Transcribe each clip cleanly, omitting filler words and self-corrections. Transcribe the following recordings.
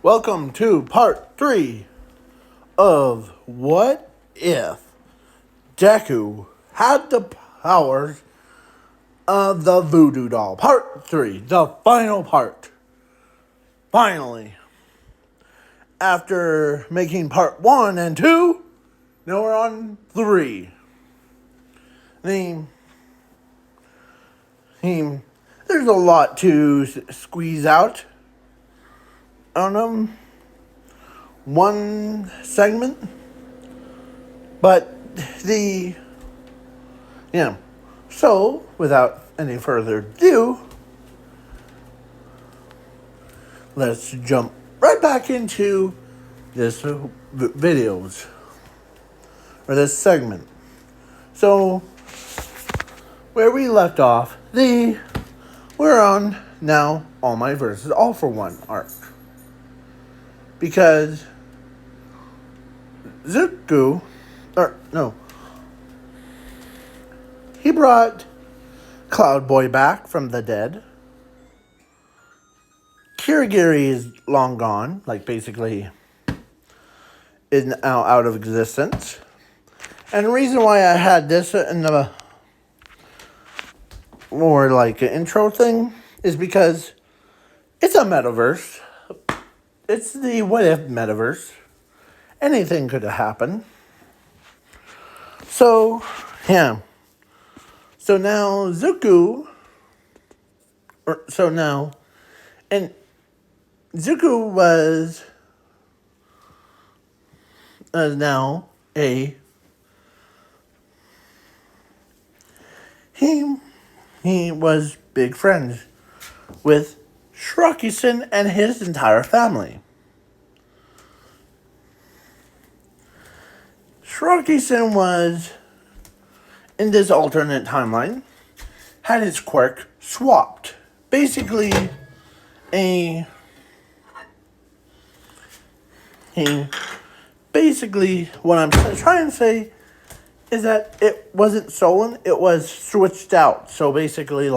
Welcome to part 3 of What If Deku Had the Powers of the Voodoo Doll. Part 3, the final part. Finally. After making part 1 and 2, now we're on 3. There's a lot to squeeze out on one segment, but so without any further ado, let's jump right back into this videos or this segment. So where we left off, we're on now All Might versus All for One arc. Because Zuko, he brought Cloud Boy back from the dead. Kirigiri is long gone, like basically is now out of existence. And the reason why I had this in the more like an intro thing is because it's a metaverse. It's the what if metaverse. Anything could have happened. So, yeah. So now Zuko was now he was big friends with Shiraki-san and his entire family. Shiraki-san was, in this alternate timeline, had his quirk swapped. Basically, what I'm trying to say is that it wasn't stolen, it was switched out. So basically,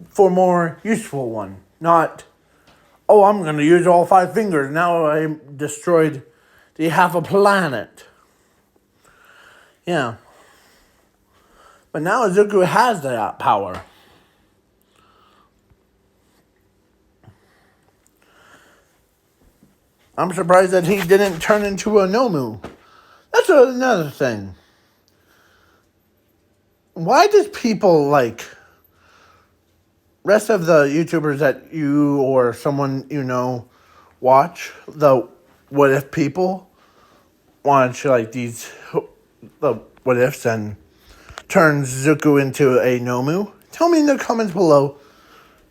for more useful one. Not, oh, I'm going to use all 5 fingers. Now I destroyed the half a planet. Yeah. But now Zuko has that power. I'm surprised that he didn't turn into a Nomu. That's another thing. Why does people rest of the YouTubers that you or someone you know watch, the what if people watch the what ifs and turn Zuko into a Nomu? Tell me in the comments below.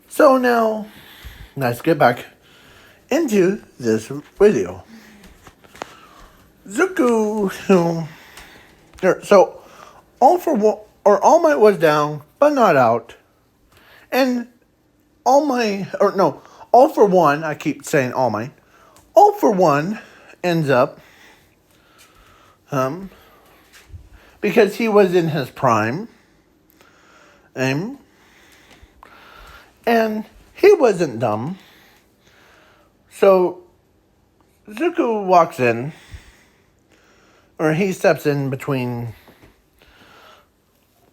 So now, let's get back into this video. Zuko, so All Might was down, but not out. And All for One, I keep saying All Might. All for One ends up, because he was in his prime, and he wasn't dumb. So Zuko walks in, or he steps in between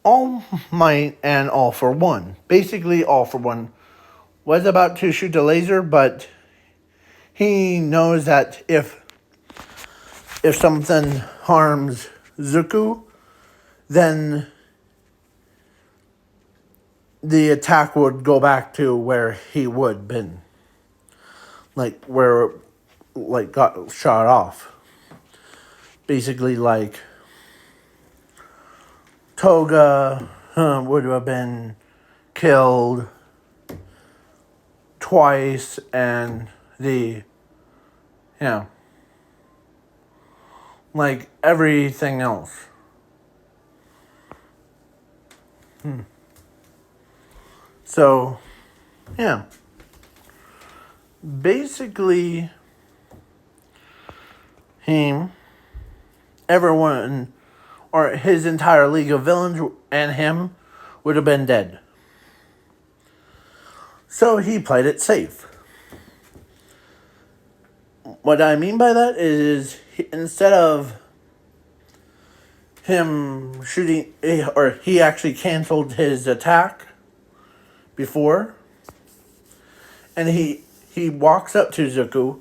All Might and All for One. Basically, All for One was about to shoot a laser, but he knows that if something harms Zuko, then the attack would go back to where he would been. Where got shot off. Basically, Toga would have been killed twice, and everything else. So, yeah. Basically, everyone, or his entire League of Villains and him would have been dead. So he played it safe. What I mean by that is instead of him shooting, or he actually canceled his attack before, and he walks up to Zuko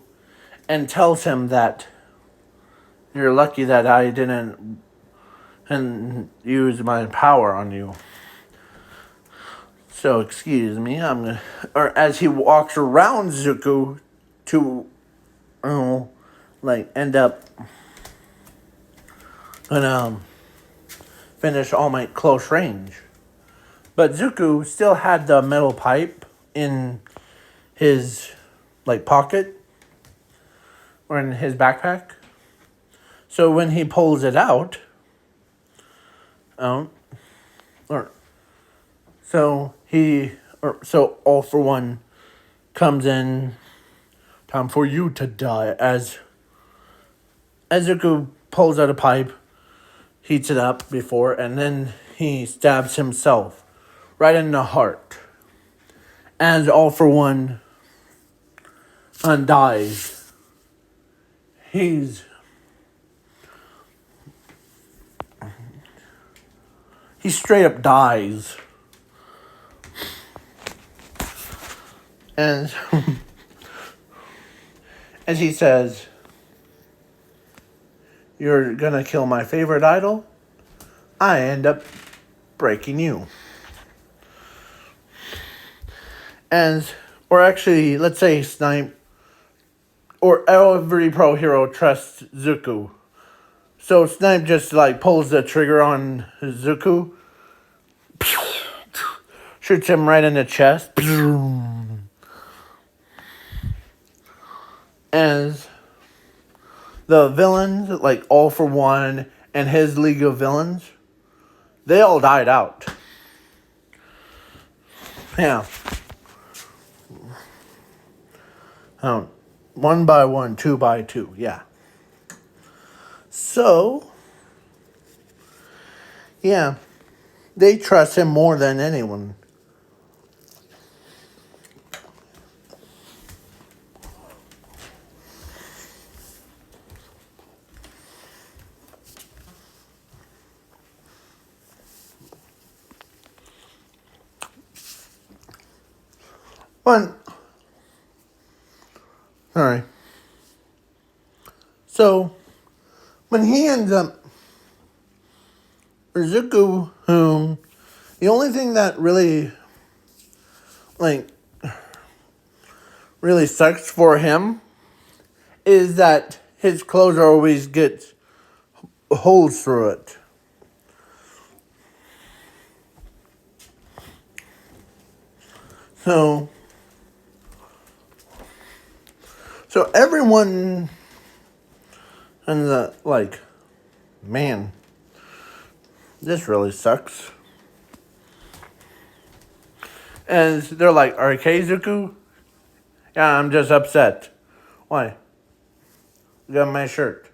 and tells him that you're lucky that I didn't and use my power on you. So excuse me, I'm gonna. Or as he walks around Zuko to, end up gonna finish All Might close range. But Zuko still had the metal pipe in his pocket or in his backpack. So when he pulls it out, so All for One comes in. Time for you to die. As Zuko pulls out a pipe, heats it up before, and then he stabs himself right in the heart. As All for One dies, he straight up dies. And as he says, you're gonna kill my favorite idol, I end up breaking you. Or actually, let's say Snipe, or every pro hero trusts Zuko. So Snipe just pulls the trigger on Zuko, shoots him right in the chest. As the villains, All for One and his League of Villains, they all died out. Yeah. One by one, two by two, yeah. So, yeah, they trust him more than anyone. Sorry. So, when he ends up, Zuko, whom the only thing that really sucks for him is that his clothes always get holes through it. So everyone and man, this really sucks. And they're like, okay, Zuko? Yeah, I'm just upset. Why? You got my shirt.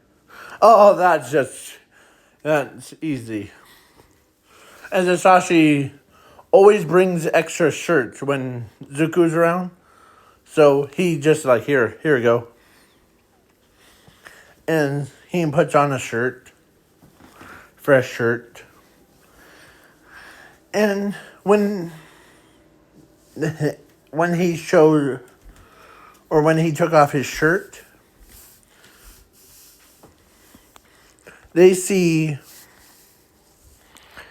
Oh, that's easy. And Sasashi always brings extra shirts when Zuko's around. So he just here we go. And he puts on a shirt. Fresh shirt. And when he showed, or when he took off his shirt, they see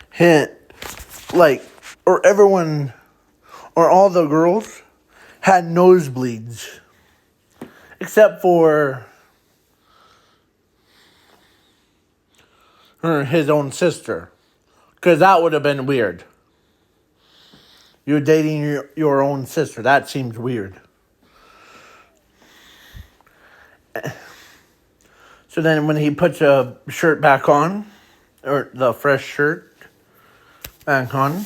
him, or everyone, or all the girls had nosebleeds. Except for his own sister. Because that would have been weird. You're dating your own sister. That seems weird. So then when he puts a shirt back on, or the fresh shirt back on,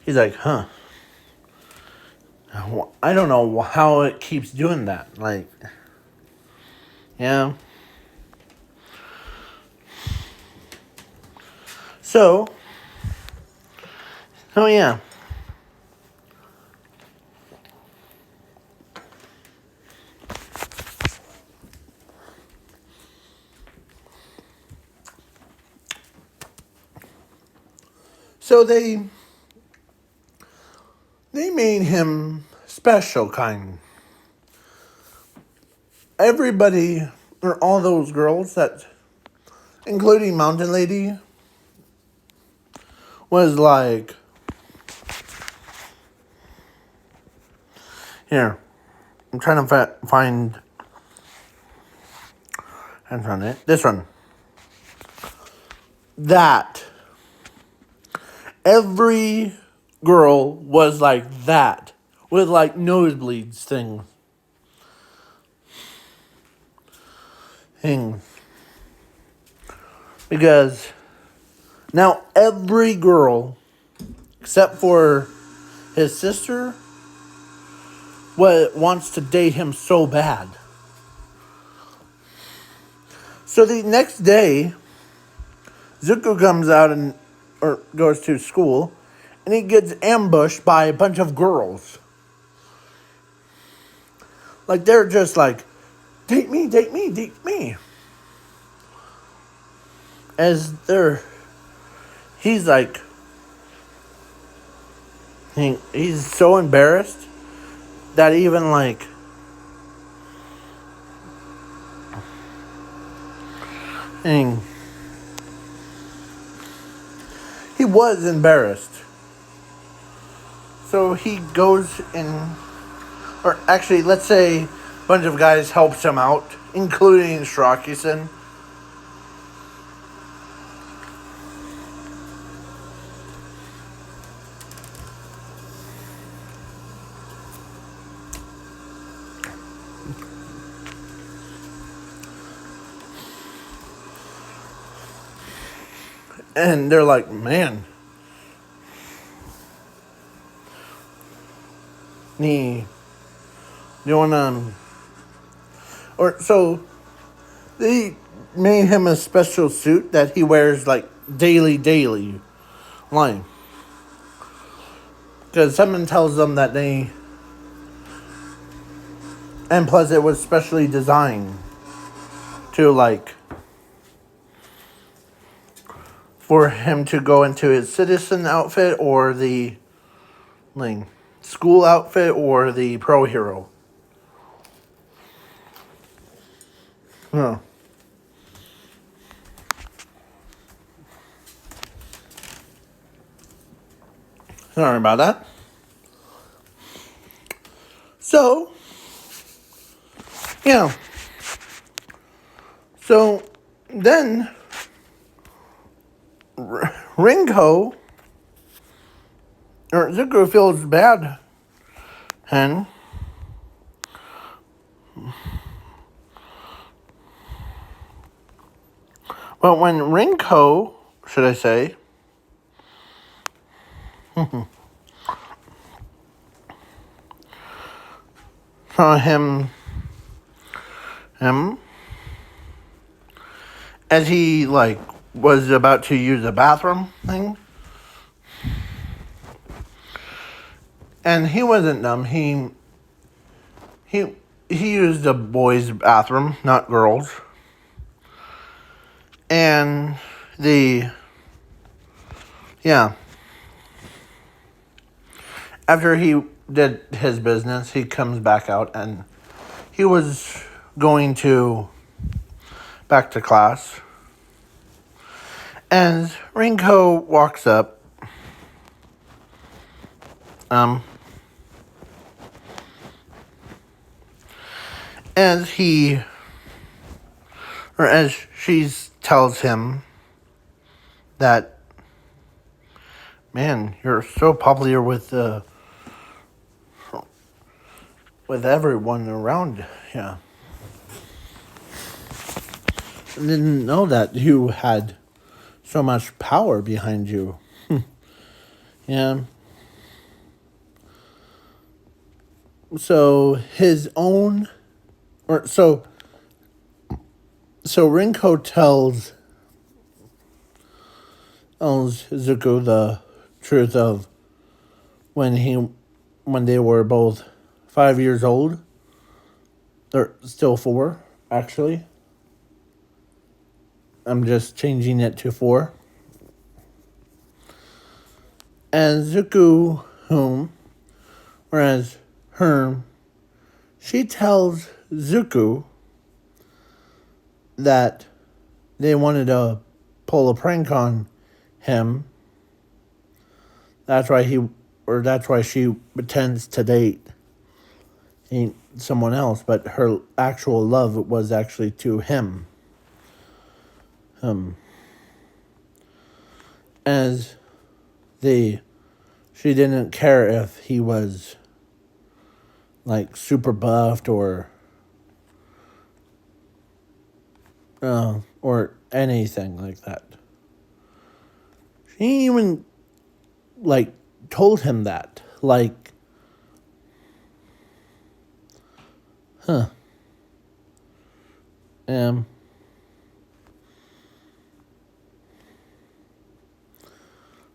he's like, huh. I don't know how it keeps doing that. Yeah. So yeah. So they made him special kind. Everybody, or all those girls that, including Mountain Lady, was like, here, I'm trying to find, hands on it, this one. That. Every girl was like that, with like nosebleeds things. Because now every girl, except for his sister, wants to date him so bad. So the next day, Zuko comes out or goes to school, and he gets ambushed by a bunch of girls. Like, they're just like, date me, date me, date me. He's like, he's so embarrassed that even like, he was embarrassed. So he goes in, or actually, let's say a bunch of guys helps him out, including Shrakison. And they're like, man, you wanna, or so they made him a special suit that he wears like daily, like, because someone tells them that and plus it was specially designed to like, for him to go into his citizen outfit or the like school outfit or the pro hero. Oh. Sorry about that. So, yeah. So, then, Ringo, or Zuko feels bad, and but when Rinko, should I say, saw him as he like was about to use the bathroom thing, and he wasn't dumb. He used the boys' bathroom, not girls, and after he did his business, he comes back out, and he was going back to class. And Rinko walks up. As she tells him that, man, you're so popular with everyone around. Yeah. I didn't know that you had so much power behind you. Yeah. So Rinko tells Zuko the truth of when they were both 5 years old. They're still 4, actually. I'm just changing it to 4. And Zuko, whereas her, she tells Zuko that they wanted to pull a prank on him. That's why she pretends to date someone else, but her actual love was actually to him. As she didn't care if he was like super buffed or anything like that. She even like told him that, like, um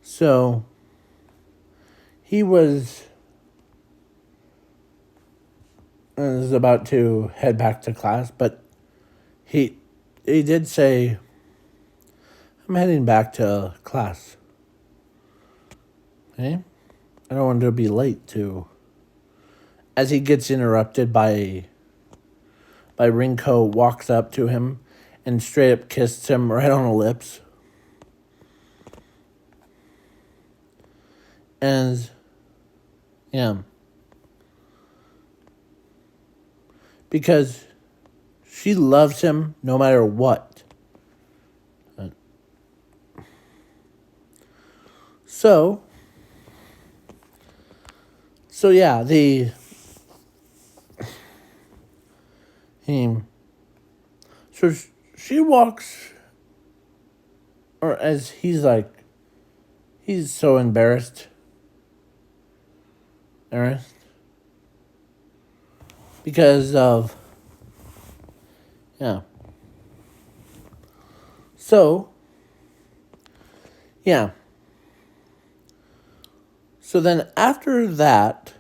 so he was about to head back to class, but he did say, I'm heading back to class. Okay? I don't want to be late too. As he gets interrupted by Rinko, walks up to him and straight up kissed him right on the lips. And yeah. Because she loves him no matter what. So yeah, so she walks, or as he's so embarrassed, because of, yeah. So, yeah. So then after that,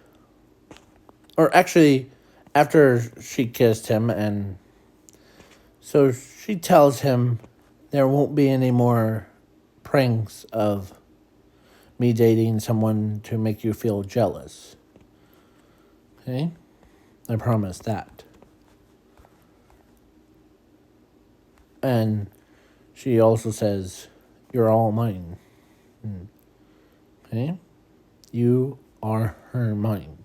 or actually after she kissed him, and so she tells him there won't be any more pranks of me dating someone to make you feel jealous. Okay? I promise that. And she also says, you're all mine. Okay? You are her mine.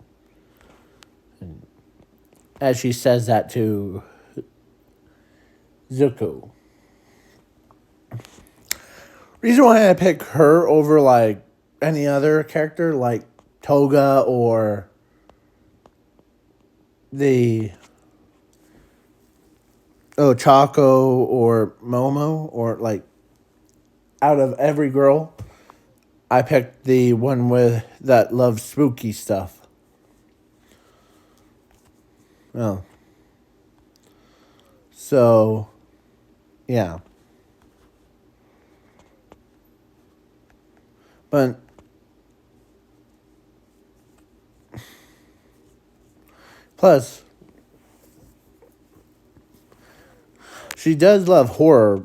And as she says that to Zuko. Reason why I pick her over like any other character, like Toga or the Chaco or Momo, or like out of every girl, I picked the one that loves spooky stuff. Oh. So, yeah. But plus, she does love horror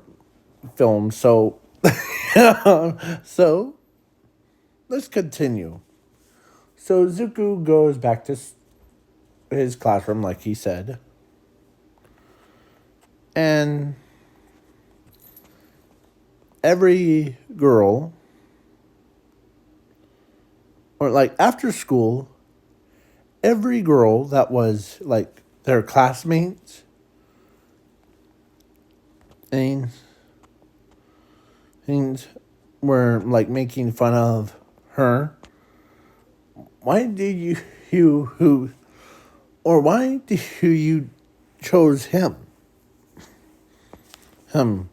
films, so so let's continue. So Zuko goes back to his classroom, like he said, and every girl, or like after school, every girl that was like their classmates and were like making fun of her. Why did why did you chose him? I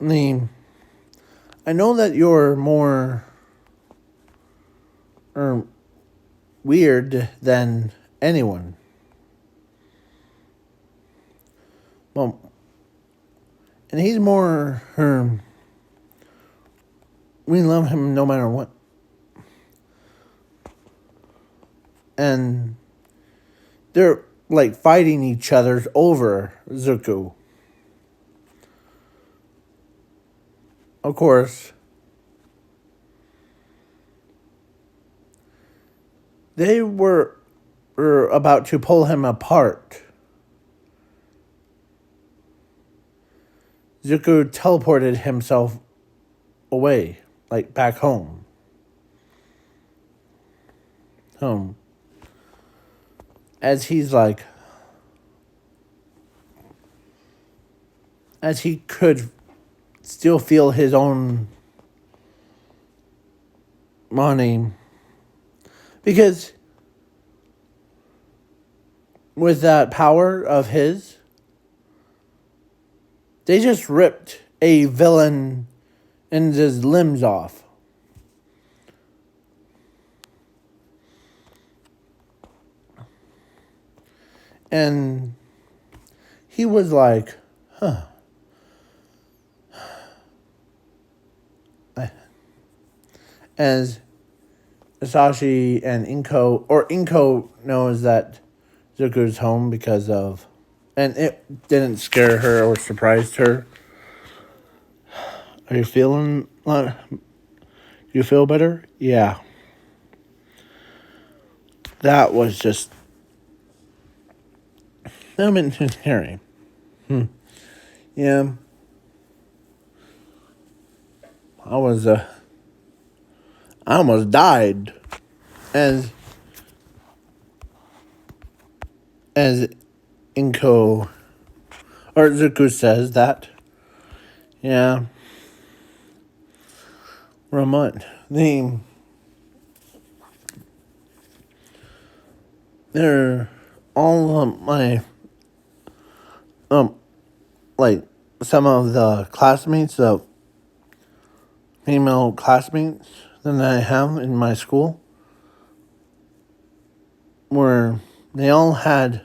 mean, I know that you're more weird than anyone. Well, and he's more we love him no matter what. And they're like fighting each other over Zuko. Of course, they were about to pull him apart. Zuko teleported himself away, like back home. As he's like, as he could still feel his own money. Because with that power of his, they just ripped a villain and his limbs off. And he was like, as Asashi and Inko knows that Zuko's home because of, and it didn't scare her or surprise her. Are you feeling, you feel better? Yeah. That was just, I mean, scary. Yeah. I almost died as Inko or Zuko says that. Yeah. Ramon. They're all my like some of the classmates, the female classmates that I have in my school, were they all had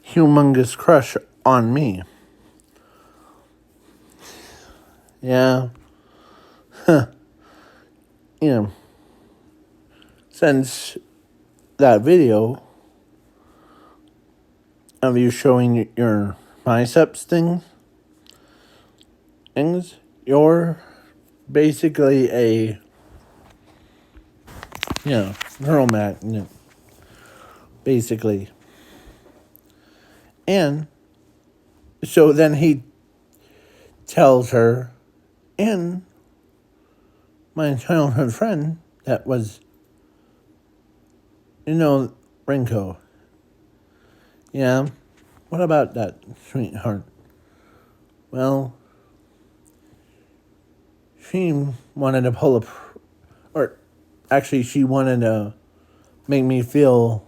humongous crush on me. Yeah. You know, since that video of you showing your biceps things, you're basically a, girl magnet, basically. And so then he tells her, and my childhood friend that was, Rinko. Yeah, what about that, sweetheart? Well, she wanted to pull or actually she wanted to make me feel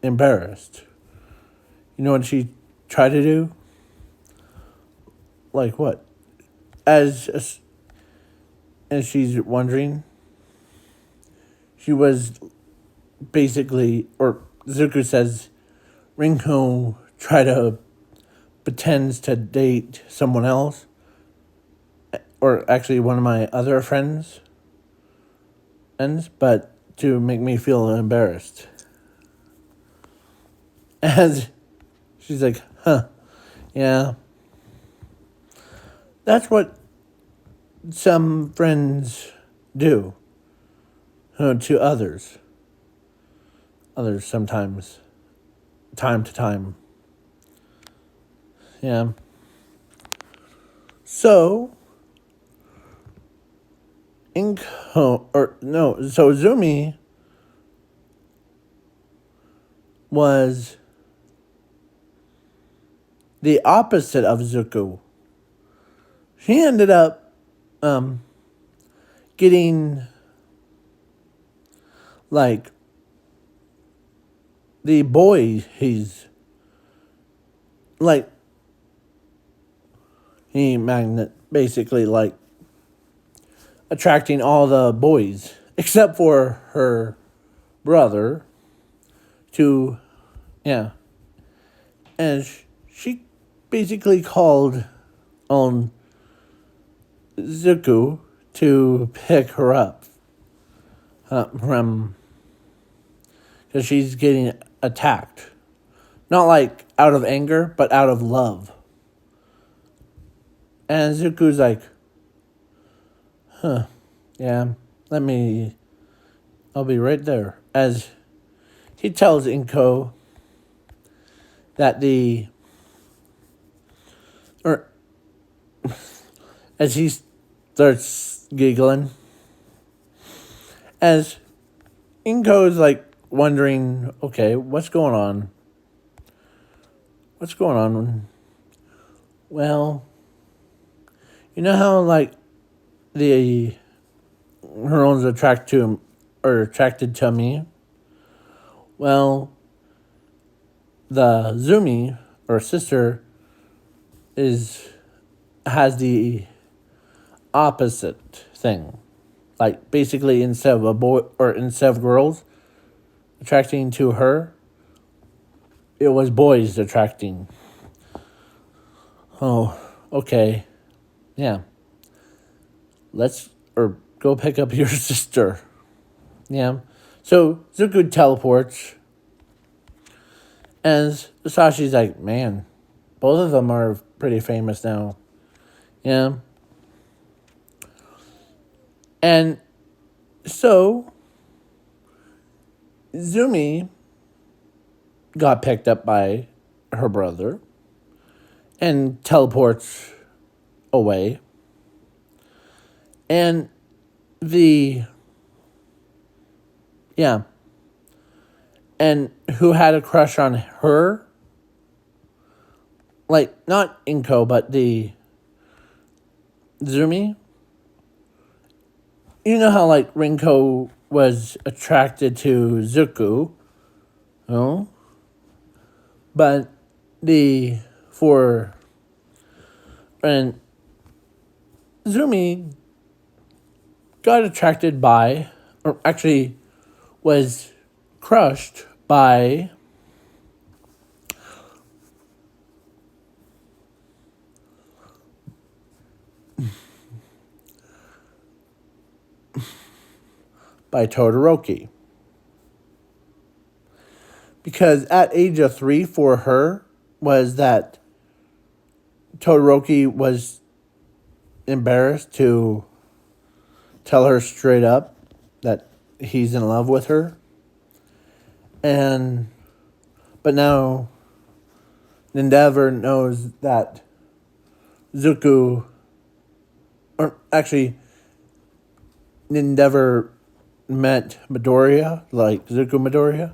embarrassed. You know what she tried to do? Like what? As she's wondering, she was basically, or Zuko says, Rinko tried to pretends to date someone else, or actually one of my other friends, but to make me feel embarrassed. As she's like, yeah. That's what some friends do to others. Others sometimes, time to time. Yeah. So, so Zumi was the opposite of Zuko. She ended up getting like the boy he's like he magnet, basically like attracting all the boys except for her brother to, yeah. And she basically called on Zuko to pick her up from, because she's getting attacked. Not like out of anger, but out of love. And Zuko's like, yeah, I'll be right there. As he tells Inko that or as he starts giggling, as Inko is like wondering, okay, what's going on? What's going on? Well, you know how like the neurons attracted to me? Well, the Zumi or sister has the opposite thing. Like basically instead of a boy or instead of girls attracting to her, it was boys attracting. Oh, okay. Yeah. Let's or go pick up your sister. Yeah. So Zuko teleports, and Sashi's like, man, both of them are pretty famous now. Yeah. And so Zumi got picked up by her brother and teleports away. And and who had a crush on her? Like, not Inko, but the Zumi. You know how, like, Rinko was attracted to Zuko, no? But and Zumi got attracted by, or actually was crushed by Todoroki. Because at age of 3 for her was that Todoroki was embarrassed to tell her straight up that he's in love with her. But now Endeavor knows that Zuko, or actually Endeavor met Midoriya, like Zuko Midoriya.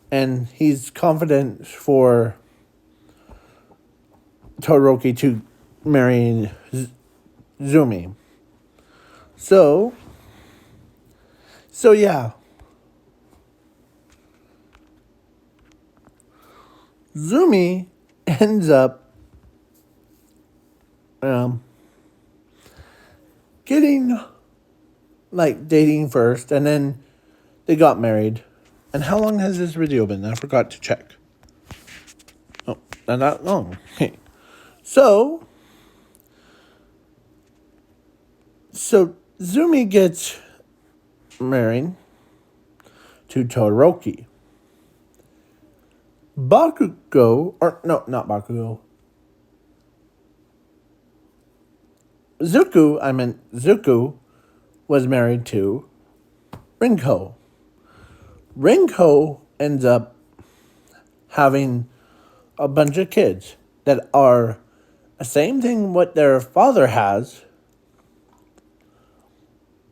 And he's confident for Todoroki to marry Zumi. So yeah. Zumi ends up getting, like, dating first, and then they got married. And how long has this video been? I forgot to check. Oh, not that long. So Zumi gets married to Todoroki. Bakugo, or no, not Bakugo. Zuko was married to Rinko. Rinko ends up having a bunch of kids that are the same thing what their father has,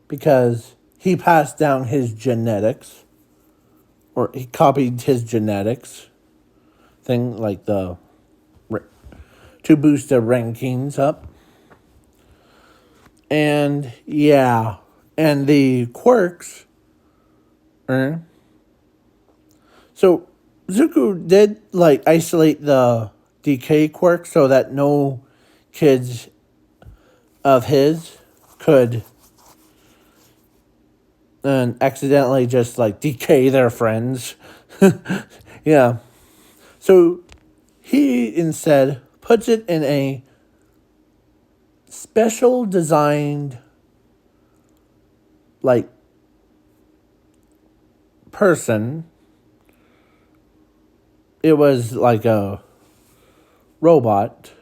because he passed down his genetics, or he copied his genetics thing, like to boost the rankings up. And yeah, and the quirks. So Zuko did like isolate the decay quirk so that no kids of his could accidentally just like decay their friends. Yeah. So he instead puts it in a special designed, like, person. It was like a robot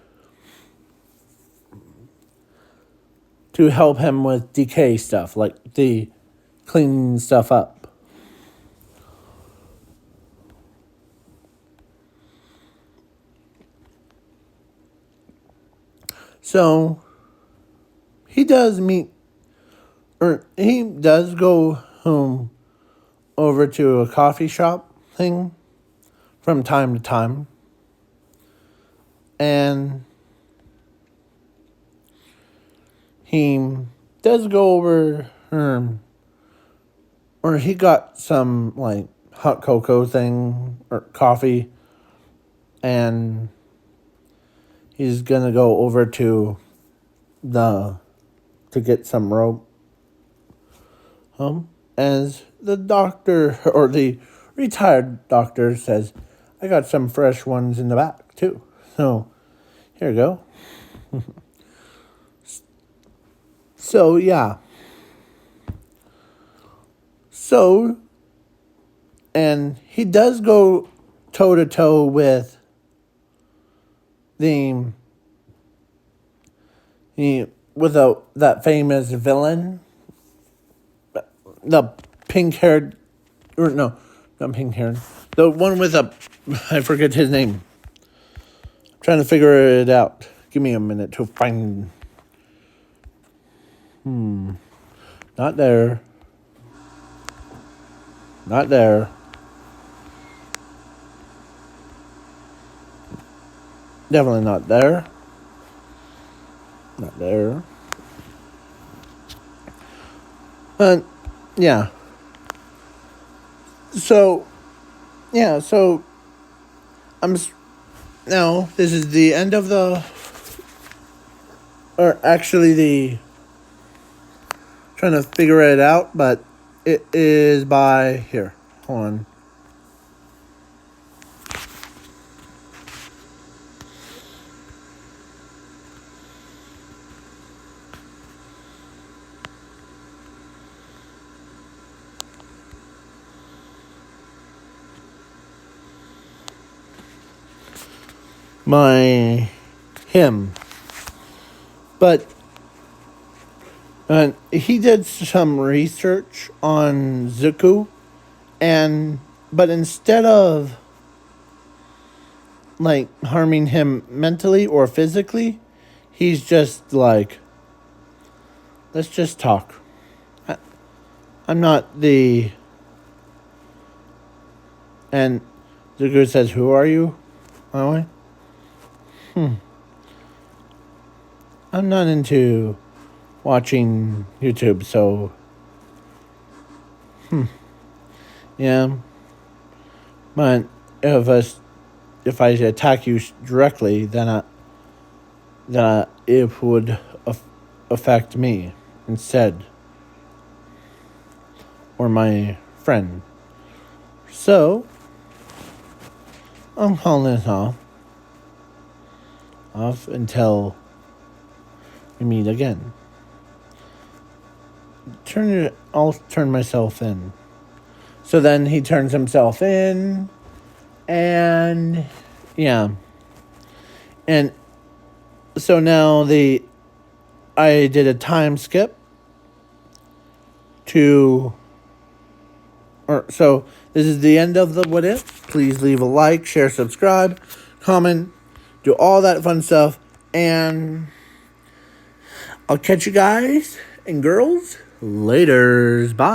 to help him with decay stuff, like the cleaning stuff up. So he does meet, or he does go home over to a coffee shop thing from time to time. And he does go over, or he got some like hot cocoa thing or coffee, and he's gonna go over to get some rope. As the doctor or the retired doctor says, I got some fresh ones in the back too. So here you go. So yeah. So, and he does go toe to toe with that famous villain, the pink haired, or no, not pink haired, the one with I forget his name. I'm trying to figure it out. Give me a minute to find. Not there. Not there. Definitely not there. Not there. But, yeah. So, yeah, so now this is the end of or actually trying to figure it out, but it is by, here, hold on. My him. But he did some research on Zuko, but instead of like harming him mentally or physically, he's just like, let's just talk. I'm not the. And Zuko says, who are you? By the way? I'm not into watching YouTube, so. Yeah. But if I attack you directly, then it would affect me instead. Or my friend. So, I'm calling this off until we meet again. I'll turn myself in. So then he turns himself in, and yeah. And so now I did a time skip so this is the end of the What If. Please leave a like, share, subscribe, comment, do all that fun stuff, and I'll catch you guys and girls laters. Bye.